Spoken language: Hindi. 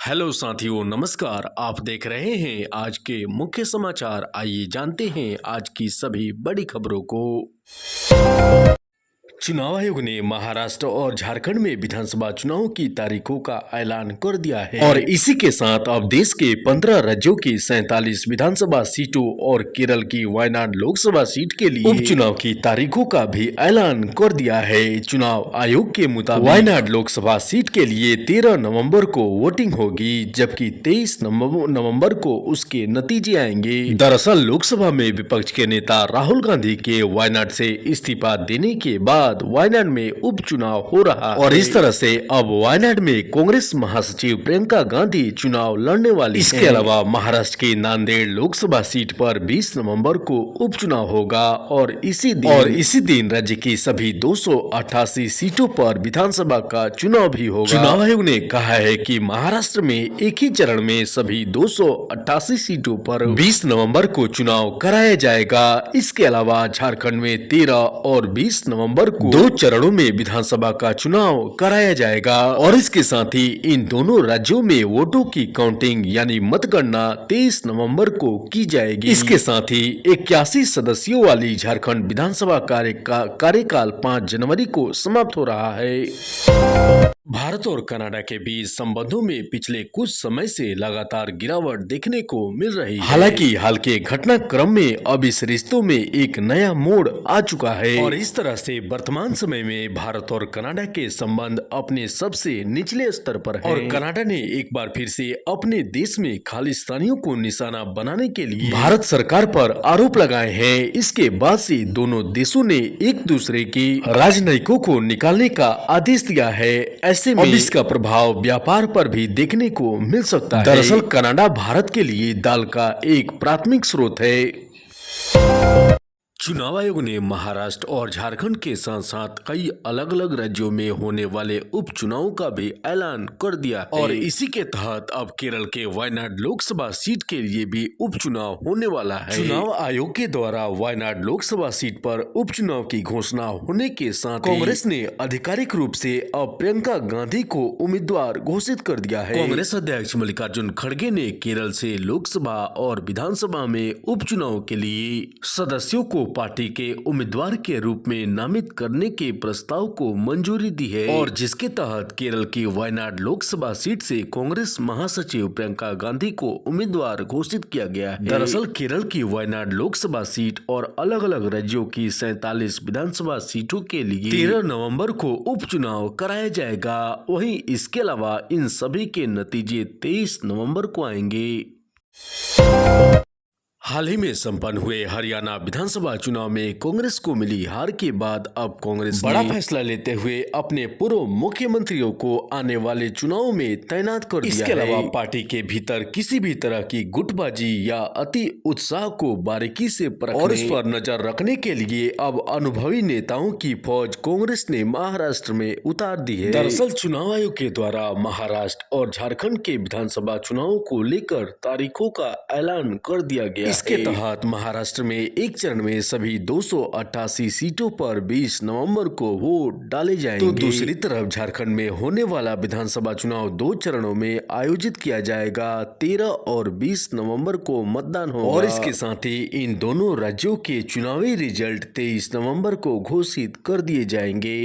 हेलो साथियों, नमस्कार। आप देख रहे हैं आज के मुख्य समाचार। आइए जानते हैं आज की सभी बड़ी खबरों को। चुनाव आयोग ने महाराष्ट्र और झारखंड में विधानसभा चुनाव की तारीखों का ऐलान कर दिया है और इसी के साथ अब देश के 15 राज्यों की 47 विधानसभा सीटों और केरल की वायनाड लोकसभा सीट के लिए उपचुनाव की तारीखों का भी ऐलान कर दिया है। चुनाव आयोग के मुताबिक वायनाड लोकसभा सीट के लिए 13 नवंबर को वोटिंग होगी, जबकि 23 नवंबर को उसके नतीजे आएंगे। दरअसल लोकसभा में विपक्ष के नेता राहुल गांधी के वायनाड से इस्तीफा देने के बाद वायनाड में उपचुनाव हो रहा है और इस तरह से अब वायनाड में कांग्रेस महासचिव प्रियंका गांधी चुनाव लड़ने वाली हैं। इसके अलावा महाराष्ट्र की नांदेड़ लोकसभा सीट पर 20 नवंबर को उपचुनाव होगा और इसी दिन राज्य की सभी 288 सीटों पर विधानसभा का चुनाव भी होगा। चुनाव आयोग ने कहा है कि महाराष्ट्र में एक ही चरण में सभी 288 सीटों पर 20 नवंबर को चुनाव कराया जाएगा। इसके अलावा झारखंड में 13 और 20 नवंबर को 2 चरणों में विधानसभा का चुनाव कराया जाएगा और इसके साथ ही इन दोनों राज्यों में वोटों की काउंटिंग यानी मतगणना 23 नवंबर को की जाएगी। इसके साथ ही 81 सदस्यों वाली झारखंड विधानसभा कार्यकाल 5 जनवरी को समाप्त हो रहा है। भारत और कनाडा के बीच संबंधों में पिछले कुछ समय से लगातार गिरावट देखने को मिल रही है। हालांकि हाल के घटनाक्रम में अब इस रिश्तों में एक नया मोड़ आ चुका है और इस तरह से वर्तमान समय में भारत और कनाडा के संबंध अपने सबसे निचले स्तर पर है और कनाडा ने एक बार फिर से अपने देश में खालिस्तानियों को निशाना बनाने के लिए भारत सरकार पर आरोप लगाए हैं। इसके बाद से दोनों देशों ने एक दूसरे के राजनयिकों को निकालने का आदेश दिया है। ऐसे में इसका प्रभाव व्यापार पर भी देखने को मिल सकता है। दरअसल कनाडा भारत के लिए दाल का एक प्राथमिक स्रोत है। चुनाव आयोग ने महाराष्ट्र और झारखंड के साथ साथ कई अलग अलग राज्यों में होने वाले उपचुनाव का भी ऐलान कर दिया है और इसी के तहत अब केरल के वायनाड लोकसभा सीट के लिए भी उपचुनाव होने वाला है। चुनाव आयोग के द्वारा वायनाड लोकसभा सीट पर उपचुनाव की घोषणा होने के साथ कांग्रेस ने आधिकारिक रूप से अब प्रियंका गांधी को उम्मीदवार घोषित कर दिया है। कांग्रेस अध्यक्ष मल्लिकार्जुन खड़गे ने केरल से लोकसभा और विधानसभा में उपचुनाव के लिए सदस्यों को पार्टी के उम्मीदवार के रूप में नामित करने के प्रस्ताव को मंजूरी दी है और जिसके तहत केरल की वायनाड लोकसभा सीट से कांग्रेस महासचिव प्रियंका गांधी को उम्मीदवार घोषित किया गया है। दरअसल केरल की वायनाड लोकसभा सीट और अलग अलग राज्यों की 47 विधानसभा सीटों के लिए 13 नवंबर को उपचुनाव कराया जाएगा। वहीं इसके अलावा इन सभी के नतीजे 23 नवंबर को आएंगे। हाल ही में संपन्न हुए हरियाणा विधानसभा चुनाव में कांग्रेस को मिली हार के बाद अब कांग्रेस बड़ा फैसला लेते हुए अपने पूर्व मुख्यमंत्रियों को आने वाले चुनाव में तैनात कर दिया है। इसके अलावा पार्टी के भीतर किसी भी तरह की गुटबाजी या अति उत्साह को बारीकी से परखने और इस पर नजर रखने के लिए अब अनुभवी नेताओं की फौज कांग्रेस ने महाराष्ट्र में उतार दी है। दरअसल चुनाव आयोग के द्वारा महाराष्ट्र और झारखंड के विधानसभा चुनाव को लेकर तारीखों का ऐलान कर दिया गया। इसके तहत महाराष्ट्र में एक चरण में सभी 288 सीटों पर 20 नवंबर को वोट डाले जाएंगे। तो दूसरी तरफ झारखंड में होने वाला विधानसभा चुनाव 2 चरणों में आयोजित किया जाएगा। 13 और 20 नवंबर को मतदान होगा और इसके साथ ही इन दोनों राज्यों के चुनावी रिजल्ट 23 नवंबर को घोषित कर दिए जाएंगे।